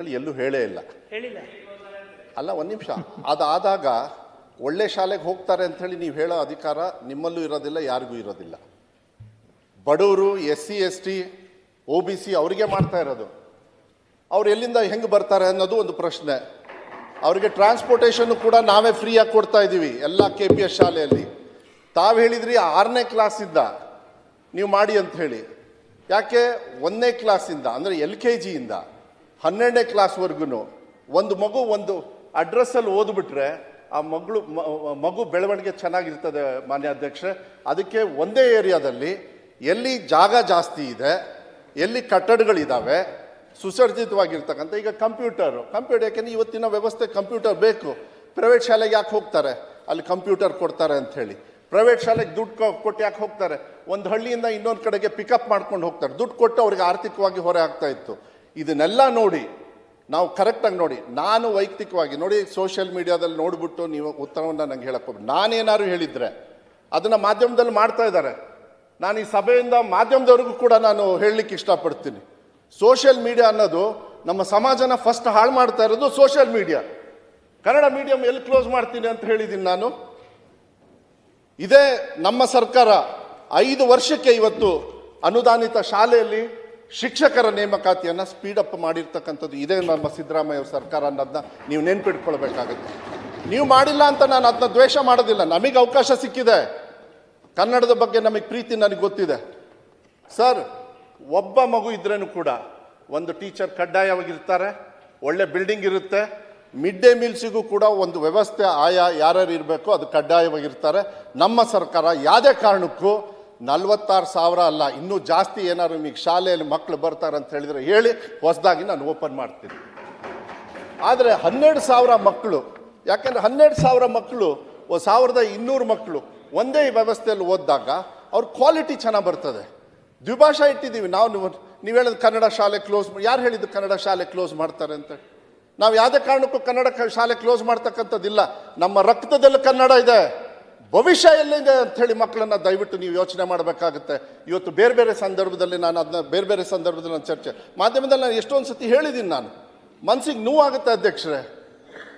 ಎಲ್ಲೂ ಹೇಳೇ ಇಲ್ಲ. ಹೇಳಿಲ್ಲ. ಅಲ್ಲ, ಒಂದು ನಿಮಿಷ. ಅದಾದಾಗ ಒಳ್ಳೆ ಶಾಲೆಗೆ ಹೋಗ್ತಾರೆ ಅಂತ ಹೇಳಿ ನೀವು ಹೇಳೋ ಅಧಿಕಾರ ನಿಮ್ಮಲ್ಲೂ ಇರೋದಿಲ್ಲ, ಯಾರಿಗೂ ಇರೋದಿಲ್ಲ. ಬಡವರು, SC ST OBC ಅವರಿಗೆ ಮಾಡ್ತಾ ಇರೋದು. ಅವ್ರು ಎಲ್ಲಿಂದ ಹೆಂಗೆ ಬರ್ತಾರೆ ಅನ್ನೋದು ಒಂದು ಪ್ರಶ್ನೆ. ಅವರಿಗೆ ಟ್ರಾನ್ಸ್ಪೋರ್ಟೇಷನ್ ಕೂಡ ನಾವೇ ಫ್ರೀಯಾಗಿ ಕೊಡ್ತಾ ಇದ್ದೀವಿ ಎಲ್ಲ KPS ಶಾಲೆಯಲ್ಲಿ. ತಾವು ಹೇಳಿದ್ರಿ 6ನೇ ಕ್ಲಾಸಿಂದ ನೀವು ಮಾಡಿ ಅಂತ ಹೇಳಿ. ಯಾಕೆ 1ನೇ ಕ್ಲಾಸಿಂದ ಅಂದರೆ LKG ಇಂದ 12ನೇ ಕ್ಲಾಸ್ವರೆಗೂ ಒಂದು ಮಗು ಒಂದು ಅಡ್ರೆಸ್ಸಲ್ಲಿ ಓದ್ಬಿಟ್ರೆ ಆ ಮಗು ಬೆಳವಣಿಗೆ ಚೆನ್ನಾಗಿರ್ತದೆ ಮಾನ್ಯ ಅಧ್ಯಕ್ಷರೇ. ಅದಕ್ಕೆ ಒಂದೇ ಏರಿಯಾದಲ್ಲಿ ಎಲ್ಲಿ ಜಾಗ ಜಾಸ್ತಿ ಇದೆ, ಎಲ್ಲಿ ಕಟ್ಟಡಗಳಿದ್ದಾವೆ, ಸುಸರ್ಜಿತವಾಗಿರ್ತಕ್ಕಂಥ, ಈಗ ಕಂಪ್ಯೂಟರ್ ಯಾಕೆಂದರೆ ಇವತ್ತಿನ ವ್ಯವಸ್ಥೆ ಕಂಪ್ಯೂಟರ್ ಬೇಕು. ಪ್ರೈವೇಟ್ ಶಾಲೆಗೆ ಯಾಕೆ ಹೋಗ್ತಾರೆ? ಅಲ್ಲಿ ಕಂಪ್ಯೂಟರ್ ಕೊಡ್ತಾರೆ ಅಂತ ಹೇಳಿ. ಪ್ರೈವೇಟ್ ಶಾಲೆಗೆ ದುಡ್ಡು ಕೊಟ್ಟು ಯಾಕೆ ಹೋಗ್ತಾರೆ? ಒಂದು ಹಳ್ಳಿಯಿಂದ ಇನ್ನೊಂದು ಕಡೆಗೆ ಪಿಕಪ್ ಮಾಡ್ಕೊಂಡು ಹೋಗ್ತಾರೆ. ದುಡ್ಡು ಕೊಟ್ಟು ಅವ್ರಿಗೆ ಆರ್ಥಿಕವಾಗಿ ಹೊರೆ ಆಗ್ತಾ ಇತ್ತು. ಇದನ್ನೆಲ್ಲ ನೋಡಿ ನಾವು ಕರೆಕ್ಟಾಗಿ ನೋಡಿ, ನಾನು ವೈಯಕ್ತಿಕವಾಗಿ ನೋಡಿ, ಸೋಷಿಯಲ್ ಮೀಡಿಯಾದಲ್ಲಿ ನೋಡಿಬಿಟ್ಟು ನೀವು ಉತ್ತರವನ್ನು ನಂಗೆ ಹೇಳಕ್ಕೆ ಹೋಗ್ಬೇಕು. ನಾನೇನಾದ್ರು ಹೇಳಿದರೆ ಅದನ್ನು ಮಾಧ್ಯಮದಲ್ಲಿ ಮಾಡ್ತಾ ಇದ್ದಾರೆ. ನಾನು ಈ ಸಭೆಯಿಂದ ಮಾಧ್ಯಮದವ್ರಿಗೂ ಕೂಡ ನಾನು ಹೇಳಲಿಕ್ಕೆ ಇಷ್ಟಪಡ್ತೀನಿ. ಸೋಷಿಯಲ್ ಮೀಡಿಯಾ ಅನ್ನೋದು ನಮ್ಮ ಸಮಾಜನ ಫಸ್ಟ್ ಹಾಳು ಮಾಡ್ತಾ ಇರೋದು ಸೋಷಿಯಲ್ ಮೀಡಿಯಾ. ಕನ್ನಡ ಮೀಡಿಯಂ ಎಲ್ಲಿ ಕ್ಲೋಸ್ ಮಾಡ್ತೀನಿ ಅಂತ ಹೇಳಿದ್ದೀನಿ ನಾನು. ಇದೇ ನಮ್ಮ ಸರ್ಕಾರ 5 ವರ್ಷಕ್ಕೆ ಇವತ್ತು ಅನುದಾನಿತ ಶಾಲೆಯಲ್ಲಿ ಶಿಕ್ಷಕರ ನೇಮಕಾತಿಯನ್ನು ಸ್ಪೀಡಪ್ ಮಾಡಿರ್ತಕ್ಕಂಥದ್ದು ಇದೇ ನಮ್ಮ ಸಿದ್ದರಾಮಯ್ಯ ಸರ್ಕಾರ ಅನ್ನೋದನ್ನ ನೀವು ನೆನ್ಪಿಟ್ಕೊಳ್ಬೇಕಾಗುತ್ತೆ. ನೀವು ಮಾಡಿಲ್ಲ ಅಂತ ನಾನು ಅದನ್ನ ದ್ವೇಷ ಮಾಡೋದಿಲ್ಲ. ನಮಗೆ ಅವಕಾಶ ಸಿಕ್ಕಿದೆ, ಕನ್ನಡದ ಬಗ್ಗೆ ನಮಗೆ ಪ್ರೀತಿ ನನಗೆ ಗೊತ್ತಿದೆ. ಸರ್, ಒಬ್ಬ ಮಗು ಇದ್ರೇನು ಕೂಡ ಒಂದು ಟೀಚರ್ ಕಡ್ಡಾಯವಾಗಿರ್ತಾರೆ, ಒಳ್ಳೆ ಬಿಲ್ಡಿಂಗ್ ಇರುತ್ತೆ, ಮಿಡ್ ಡೇ ಮೀಲ್ಸಿಗೂ ಕೂಡ ಒಂದು ವ್ಯವಸ್ಥೆ ಆಯಾ ಯಾರ್ಯಾರು ಇರಬೇಕು ಅದು ಕಡ್ಡಾಯವಾಗಿರ್ತಾರೆ. ನಮ್ಮ ಸರ್ಕಾರ ಯಾವುದೇ ಕಾರಣಕ್ಕೂ 46,000 ಅಲ್ಲ, ಇನ್ನೂ ಜಾಸ್ತಿ ಏನಾದ್ರು ನಿಮಗೆ ಶಾಲೆಯಲ್ಲಿ ಮಕ್ಕಳು ಬರ್ತಾರೆ ಅಂತ ಹೇಳಿದರೆ ಹೇಳಿ, ಹೊಸದಾಗಿ ನಾನು ಓಪನ್ ಮಾಡ್ತೀನಿ. ಆದರೆ 12,000 ಮಕ್ಕಳು, ಯಾಕೆಂದರೆ 12,000 ಮಕ್ಕಳು 1,200 ಮಕ್ಕಳು ಒಂದೇ ವ್ಯವಸ್ಥೆಯಲ್ಲಿ ಓದಿದಾಗ ಅವ್ರ ಕ್ವಾಲಿಟಿ ಚೆನ್ನಾಗಿ ಬರ್ತದೆ. ದ್ವಿಭಾಷಾ ಇಟ್ಟಿದ್ದೀವಿ ನಾವು. ನೀವು ಹೇಳಿದ ಕನ್ನಡ ಶಾಲೆ ಕ್ಲೋಸ್, ಯಾರು ಹೇಳಿದ್ದು ಕನ್ನಡ ಶಾಲೆ ಕ್ಲೋಸ್ ಮಾಡ್ತಾರೆ ಅಂತ? ನಾವು ಯಾವುದೇ ಕಾರಣಕ್ಕೂ ಕನ್ನಡ ಶಾಲೆ ಕ್ಲೋಸ್ ಮಾಡ್ತಕ್ಕಂಥದ್ದಿಲ್ಲ. ನಮ್ಮ ರಕ್ತದಲ್ಲಿ ಕನ್ನಡ ಇದೆ, ಭವಿಷ್ಯ ಎಲ್ಲಿದೆ ಅಂಥೇಳಿ ಮಕ್ಕಳನ್ನು ದಯವಿಟ್ಟು ನೀವು ಯೋಚನೆ ಮಾಡಬೇಕಾಗುತ್ತೆ. ಇವತ್ತು ಬೇರೆ ಬೇರೆ ಸಂದರ್ಭದಲ್ಲಿ ನಾನು ಅದನ್ನ ಬೇರೆ ಸಂದರ್ಭದಲ್ಲಿ ನಾನು ಚರ್ಚೆ ಮಾಧ್ಯಮದಲ್ಲಿ ನಾನು ಎಷ್ಟೊಂದು ಸತಿ ಹೇಳಿದ್ದೀನಿ. ನಾನು ಮನಸ್ಸಿಗೆ ನೋವಾಗುತ್ತೆ ಅಧ್ಯಕ್ಷರೇ.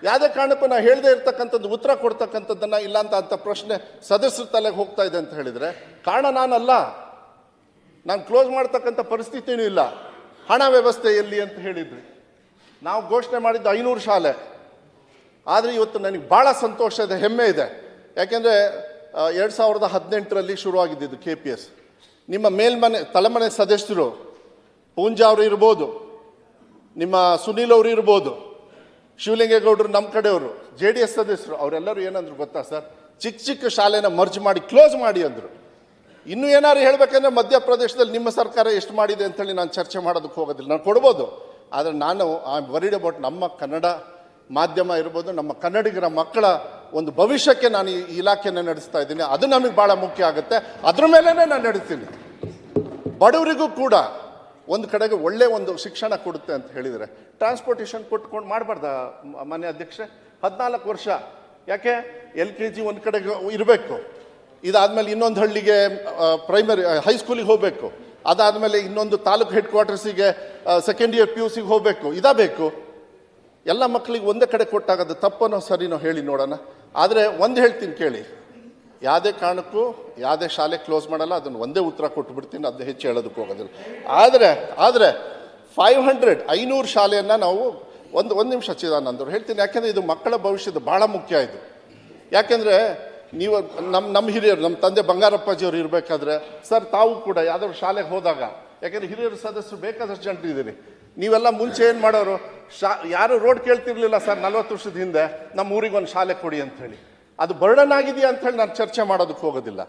ಯಾವುದೇ ಕಾರಣಕ್ಕೂ ನಾನು ಹೇಳದೇ ಇರ್ತಕ್ಕಂಥದ್ದು ಉತ್ತರ ಕೊಡ್ತಕ್ಕಂಥದ್ದನ್ನು ಇಲ್ಲ ಅಂತ ಪ್ರಶ್ನೆ ಸದಸ್ಯರ ತಲೆಗೆ ಹೋಗ್ತಾ ಇದೆ ಅಂತ ಹೇಳಿದರೆ ಕಾರಣ ನಾನಲ್ಲ. ನಾನು ಕ್ಲೋಸ್ ಮಾಡ್ತಕ್ಕಂಥ ಪರಿಸ್ಥಿತಿನೂ ಇಲ್ಲ. ಹಣ ವ್ಯವಸ್ಥೆ ಎಲ್ಲಿ ಅಂತ ಹೇಳಿದ್ರಿ. ನಾವು ಘೋಷಣೆ ಮಾಡಿದ್ದು 500 ಶಾಲೆ. ಆದರೆ ಇವತ್ತು ನನಗೆ ಭಾಳ ಸಂತೋಷ ಇದೆ, ಹೆಮ್ಮೆ ಇದೆ. ಯಾಕೆಂದರೆ 2018ರಲ್ಲಿ ಶುರುವಾಗಿದ್ದು KPS. ನಿಮ್ಮ ತಲೆಮನೆ ಸದಸ್ಯರು ಪೂಂಜಾ ಅವರು ಇರ್ಬೋದು, ನಿಮ್ಮ ಸುನೀಲ್ ಅವರು ಇರ್ಬೋದು, ಶಿವಲಿಂಗೇಗೌಡರು ನಮ್ಮ ಕಡೆಯವರು, JDS ಸದಸ್ಯರು, ಅವರೆಲ್ಲರೂ ಏನಂದ್ರು ಗೊತ್ತಾ ಸರ್? ಚಿಕ್ಕ ಶಾಲೆನ ಮರ್ಜ್ ಮಾಡಿ ಕ್ಲೋಸ್ ಮಾಡಿ ಅಂದರು. ಇನ್ನೂ ಏನಾದ್ರು ಹೇಳಬೇಕಂದ್ರೆ ಮಧ್ಯಪ್ರದೇಶದಲ್ಲಿ ನಿಮ್ಮ ಸರ್ಕಾರ ಎಷ್ಟು ಮಾಡಿದೆ ಅಂತೇಳಿ ನಾನು ಚರ್ಚೆ ಮಾಡೋದಕ್ಕೆ ಹೋಗೋದಿಲ್ಲ. ನಾನು ಕೊಡ್ಬೋದು, ಆದರೆ ನಾನು ವರಿಡ್ ಅಬೌಟ್ ನಮ್ಮ ಕನ್ನಡ ಮಾಧ್ಯಮ ಇರ್ಬೋದು, ನಮ್ಮ ಕನ್ನಡಿಗರ ಮಕ್ಕಳ ಒಂದು ಭವಿಷ್ಯಕ್ಕೆ ನಾನು ಈ ಇಲಾಖೆಯನ್ನು ನಡೆಸ್ತಾ ಇದ್ದೀನಿ. ಅದು ನಮಗೆ ಭಾಳ ಮುಖ್ಯ ಆಗುತ್ತೆ. ಅದ್ರ ಮೇಲೇ ನಾನು ನಡೆಸ್ತೀನಿ. ಬಡವರಿಗೂ ಕೂಡ ಒಂದು ಕಡೆಗೆ ಒಳ್ಳೆ ಒಂದು ಶಿಕ್ಷಣ ಕೊಡುತ್ತೆ ಅಂತ ಹೇಳಿದರೆ ಟ್ರಾನ್ಸ್ಪೋರ್ಟೇಷನ್ ಕೊಟ್ಕೊಂಡು ಮಾಡಬಾರ್ದ ಮಾನ್ಯ ಅಧ್ಯಕ್ಷರೇ? 14 ವರ್ಷ ಯಾಕೆ LKG ಒಂದು ಕಡೆಗೆ ಇರಬೇಕು, ಇದಾದಮೇಲೆ ಇನ್ನೊಂದು ಹಳ್ಳಿಗೆ ಪ್ರೈಮರಿ ಹೈಸ್ಕೂಲಿಗೆ ಹೋಗಬೇಕು, ಅದಾದಮೇಲೆ ಇನ್ನೊಂದು ತಾಲೂಕು ಹೆಡ್ ಕ್ವಾರ್ಟರ್ಸಿಗೆ ಸೆಕೆಂಡ್ ಇಯರ್ PUCಗೆ ಹೋಗಬೇಕು, ಬೇಕು. ಎಲ್ಲ ಮಕ್ಕಳಿಗೆ ಒಂದೇ ಕಡೆ ಕೊಟ್ಟಾಗದು ತಪ್ಪನೋ ಸರಿನೋ ಹೇಳಿ ನೋಡೋಣ. ಆದರೆ ಒಂದು ಹೇಳ್ತೀನಿ ಕೇಳಿ, ಯಾವುದೇ ಕಾರಣಕ್ಕೂ ಯಾವುದೇ ಶಾಲೆ ಕ್ಲೋಸ್ ಮಾಡಲ್ಲ. ಅದನ್ನು ಒಂದೇ ಉತ್ತರ ಕೊಟ್ಟುಬಿಡ್ತೀನಿ, ಅದು ಹೆಚ್ಚು ಹೇಳೋದಕ್ಕೆ ಹೋಗೋದಿಲ್ಲ. ಆದರೆ 500 ಶಾಲೆಯನ್ನು ನಾವು ಒಂದು ನಿಮಿಷ ಚಿದಾನಂದರು ಹೇಳ್ತೀನಿ. ಯಾಕೆಂದರೆ ಇದು ಮಕ್ಕಳ ಭವಿಷ್ಯದ ಭಾಳ ಮುಖ್ಯ ಇದು. ಯಾಕೆಂದರೆ ನೀವು ನಮ್ಮ ಹಿರಿಯರು, ನಮ್ಮ ತಂದೆ ಬಂಗಾರಪ್ಪಾಜಿಯವರು ಇರಬೇಕಾದ್ರೆ ಸರ್, ತಾವು ಕೂಡ ಯಾವುದಾದ್ರು ಶಾಲೆಗೆ ಹೋದಾಗ, ಯಾಕೆಂದರೆ ಹಿರಿಯರು ಸದಸ್ಯರು ಬೇಕಾದಷ್ಟು ಜನರು ಇದ್ದೀರಿ, ನೀವೆಲ್ಲ ಮುಂಚೆ ಏನು ಮಾಡೋರು? ಯಾರು ರೋಡ್ ಕೇಳ್ತಿರ್ಲಿಲ್ಲ ಸರ್ 40 ವರ್ಷದ ಹಿಂದೆ, ನಮ್ಮ ಊರಿಗೆ ಒಂದು ಶಾಲೆ ಕೊಡಿ ಅಂಥೇಳಿ. ಅದು ಬರ್ಡನ್ ಆಗಿದೆಯಾ ಅಂಥೇಳಿ ನಾನು ಚರ್ಚೆ ಮಾಡೋದಕ್ಕೆ ಹೋಗೋದಿಲ್ಲ.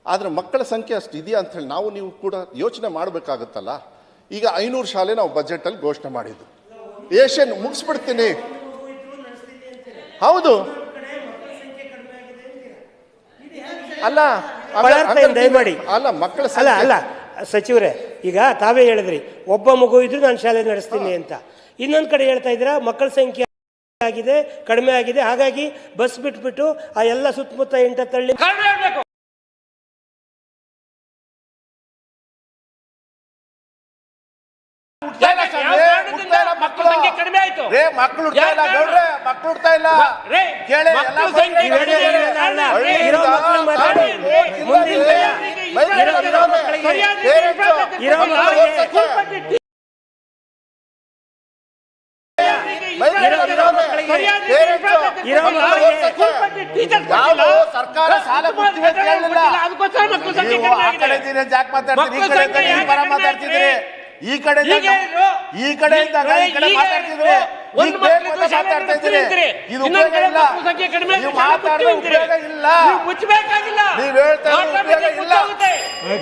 ಆದರೆ ಮಕ್ಕಳ ಸಂಖ್ಯೆ ಅಷ್ಟು ಇದೆಯಾ ಅಂಥೇಳಿ ನೀವು ಕೂಡ ಯೋಚನೆ ಮಾಡಬೇಕಾಗುತ್ತಲ್ಲ. ಈಗ 500 ಶಾಲೆ ನಾವು ಬಜೆಟಲ್ಲಿ ಘೋಷಣೆ ಮಾಡಿದ್ದು. ಏಷ್ಯನ್ ಮುಗಿಸ್ಬಿಡ್ತೀನಿ. ಹೌದು, ಅಲ್ಲ ದಯಮಾಡಿ ಅಲ್ಲ ಮಕ್ಕಳ ಅಲ್ಲ ಸಚಿವರೇ, ಈಗ ತಾವೇ ಹೇಳಿದ್ರಿ ಒಬ್ಬ ಮಗು ಇದ್ರು ನಾನು ಶಾಲೆ ನಡೆಸ್ತೀನಿ ಅಂತ. ಇನ್ನೊಂದು ಕಡೆ ಹೇಳ್ತಾ ಇದ್ದೀರಾ ಮಕ್ಕಳ ಸಂಖ್ಯೆ ಆಗಿದೆ, ಕಡಿಮೆ ಆಗಿದೆ, ಹಾಗಾಗಿ ಬಸ್ ಬಿಟ್ಬಿಟ್ಟು ಆ ಎಲ್ಲ ಸುತ್ತಮುತ್ತ ಎಂಟ ತಳ್ಳಿ ಮಕ್ಕಳ ಸಂಖ್ಯೆ ಕಡಿಮೆ ಹೆಂಗಾಯ್ತು? ರೇ ಮಕ್ಕಳು ಹುಡ್ತಾ ಇಲ್ಲ ಗೌಡ್ರೆ, ಮಕ್ಕಳು ಹುಡ್ತಾ ಇಲ್ಲ. ರೇ, ಕೇಳಿ ಮಕ್ಕಳು ಸಂಖ್ಯೆ ಕಡಿಮೆ ಇದೆ. ಇರೋ ಮಕ್ಕಳು ಮಾತಾಡಿ. ಮುಂದಿನ ಇರೋ ಮಕ್ಕಳಿಗೆ ಸರ್ಕಾರ ಸಾಲ ಕೊಡ್ತೀವಿ ಅಂತ ಹೇಳಿಲ್ಲ. ನೀವು ಆ ಕಡೆ ಇದ್ದೀರಿ ಅಂತ ಯಾಕೆ ಮಾತಾಡ್ತೀರಿ? ಈ ಕಡೆ ಇದ್ದಾಗ ಈ ಪರ ಮಾತಾಡ್ತಿದ್ರಿ. ಈ ಕಡೆ ಈ ಕಡೆ ಇದ್ದಾಗ ಈ ಕಡೆ ಮಾತಾಡ್ತಿದ್ರಿ. ಈಗ ಬೇಕು ಅಂತ ಮಾತಾಡ್ತಾ ಇದ್ದೀರಿ. ಇದು ಉಪಯೋಗ ಇಲ್ಲ. ನೀವು ಮಾತಾಡೋ ಉಪಯೋಗ ಇಲ್ಲ. ನೀವು ಹೇಳ್ತಾ ಇರೋ ಉಪಯೋಗ ಇಲ್ಲ.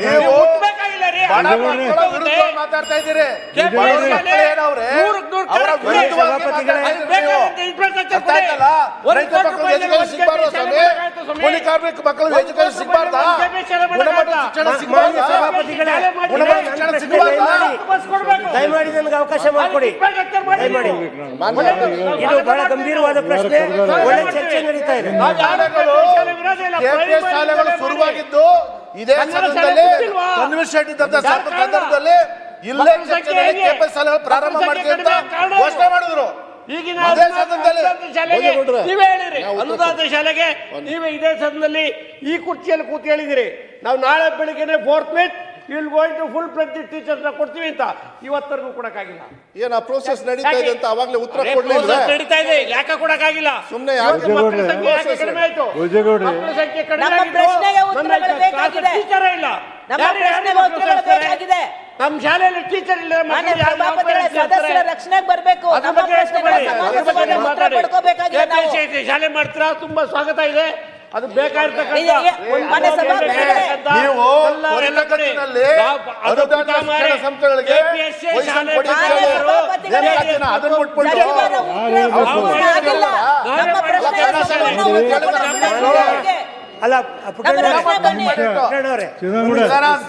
ನೀವು ಬಡ ಮಕ್ಕಳ ವಿರುದ್ಧ ಮಾತಾಡ್ತಾ ಇದ್ದೀರಿ. ಏನವ್ರೆ ಅವರ ವಿರುದ್ಧವಾಗಿ ಅರ್ಥ ಆಯ್ತಲ್ಲ? ರೈತ ಮಕ್ಕಳು ಎಜುಕೇಶನ್ ಸಿಗಬಾರ್ದು ಸ್ವಾಮಿ. ಕೂಲಿ ಕಾರ್ಮಿಕ ಮಕ್ಕಳು ಎಜುಕೇಶನ್ ಸಿಗಬಾರ್ದ? ಗುಣಮಟ್ಟದ ಶಿಕ್ಷಣ ಸಿಗಬಾರ್ದ? ಗುಣಮಟ್ಟದ ಶಿಕ್ಷಣ ಸಿಗಬಾರ್ದ? ದಯಮಾಡಿ ನನಗೆ ಅವಕಾಶ ಮಾಡಿಕೊಡಿ. ದಯಮಾಡಿ. ಇದು ಬಹಳ ಗಂಭೀರವಾದ ಪ್ರಶ್ನೆ. ಒಳ್ಳೆ ಚರ್ಚೆ ನಡೀತಾ ಇದೆ. ಕೆಪಿಎಸ್ ಶಾಲೆಗಳು ಶುರುವಾಗಿದ್ದು ಇದೇ ಸದನದಲ್ಲಿ ಕನ್ವಿನ್ಸೆಂಟ್ ಇದ್ದಂತ ಸಂದರ್ಭದಲ್ಲಿ ಇಲ್ಲೇ ಚರ್ಚೆಯಲ್ಲಿ ಕೆಪಿಎಸ್ ಶಾಲೆಗಳು ಪ್ರಾರಂಭ ಮಾಡ್ತೀವಿ ಅಂತ ಘೋಷಣೆ ಮಾಡಿದ್ರು. ಈಗಿನ ಅದೇ ಸದನದಲ್ಲಿ ನೀವೇ ಹೇಳಿರಿ ಅನುದಾನ ಶಾಲೆಗೆ ನೀವೇ ಇದೇ ಸದನದಲ್ಲಿ ಈ ಕುರ್ಚಿಯಲ್ಲಿ ಕೂತು ಹೇಳಿದಿರಿ ನಾವು ನಾಳೆ ಬೆಳಿಗ್ಗೆ 4th May will going to full fledge teachers ಕೊಡ್ತೀವಿ ಅಂತ. ಇವತ್ತರೆಗೂ ಕೊಡಕ್ಕಾಗಿಲ್ಲ. ಏನ್ ಆ ಪ್ರೋಸೆಸ್ ನಡೀತಾ ಇದೆ ಅಂತ ಅವಾಗಲೇ ಉತ್ತರ ಕೊಡ್ಲಿಲ್ಲ. ನಡೀತಾ ಇದೆ, ಯಾಕೆ ಕೊಡಕ್ಕಾಗಿಲ್ಲ? ಸುಮ್ಮನೆ ಮಕ್ಕಳ ಸಂಖ್ಯೆ ಯಾಕೆ ಕಡಿಮೆ ಆಯ್ತು? ಮಕ್ಕಳ ಸಂಖ್ಯೆ ಕಡಿಮೆ ನಮ್ಮ ಪ್ರಶ್ನೆಗೆ ಉತ್ತರಗಳು ಬೇಕಾಗಿದೆ. ಟೀಚರ್ ಇಲ್ಲ. ನಮ್ಮ ಪ್ರಶ್ನೆಗೆ ಉತ್ತರಗಳು ಬೇಕಾಗಿದೆ. ನಮ್ಮ ಶಾಲೆಯಲ್ಲಿ ಟೀಚರ್ ಇಲ್ಲ. ಮಾನ್ಯ ಸಭಾಪತಿಗಳ ಸದಸ್ಯರ ರಕ್ಷಣೆಗೆ ಬರಬೇಕು. ನಮ್ಮ ಪ್ರಶ್ನೆಗಳ ಸಮಾಜದಲ್ಲಿ ಉತ್ತರ ಪಡ್ಕೋಬೇಕಾಗಿದೆ ನಾವು. ಶಾಲೆ ಮಾಡ್ತೀರಾ? ತುಂಬಾ ಸ್ವಾಗತ ಇದೆ. ಅದು ಬೇಕಾಗಿರ್ತಕ್ಕಂಥ ಮಾನ್ಯ ಸಭಾಪತಿಗಳೇ, ನೀವು ತ್ವರಿತಗತಿನಲ್ಲಿ ಅನುದಾನ ಶಿಕ್ಷಣ ಸಂಸ್ಥೆಗಳಿಗೆ ಅದನ್ನು ಮುಟ್ಬಿಟ್ಟು ನಮ್ಮ ಪ್ರಶ್ನೆಗೆ ಸಂಪೂರ್ಣ ಉತ್ತರ ಅಲ್ಲ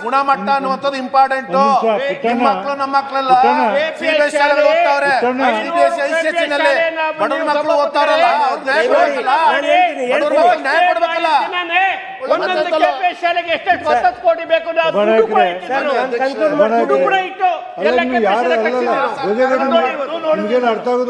ಗುಣಮಟ್ಟ ಅನ್ನುವಂಥದ್ದು ಇಂಪಾರ್ಟೆಂಟ್. ನಿಮ್ಮ ಮಕ್ಕಳು ನಮ್ಮ ಮಕ್ಕಳೆಲ್ಲ ಸಿಬಿಎಸ್ ಶಾಲೆಗಳು ಓದ್ತಾವ್ರೆ. ಸಿಬಿಎಸ್ ICSE ನಲ್ಲಿ ಬಡವ್ರ ಮಕ್ಕಳು ಓದ್ತಾರಲ್ಲ, ಬಡವ್ರ ಮಕ್ಕಳು ನ್ಯಾಯ ಕೊಡ್ಬೇಕಲ್ಲ. ಒಂದೊಂದು ಕೆಪಿಎಸ್ ಶಾಲೆಗೆ ಎಷ್ಟೆಷ್ಟು 10 ಕೋಟಿ ಬೇಕು ದುಡ್ಡು ಕೂಡ ಇಟ್ಟು ಎಲ್ಲ ಕೆಪಿಎಸ್ ಶಾಲೆ ಕಳಿಸಿದ್ರು. ಅರ್ಥ ಆಗೋದು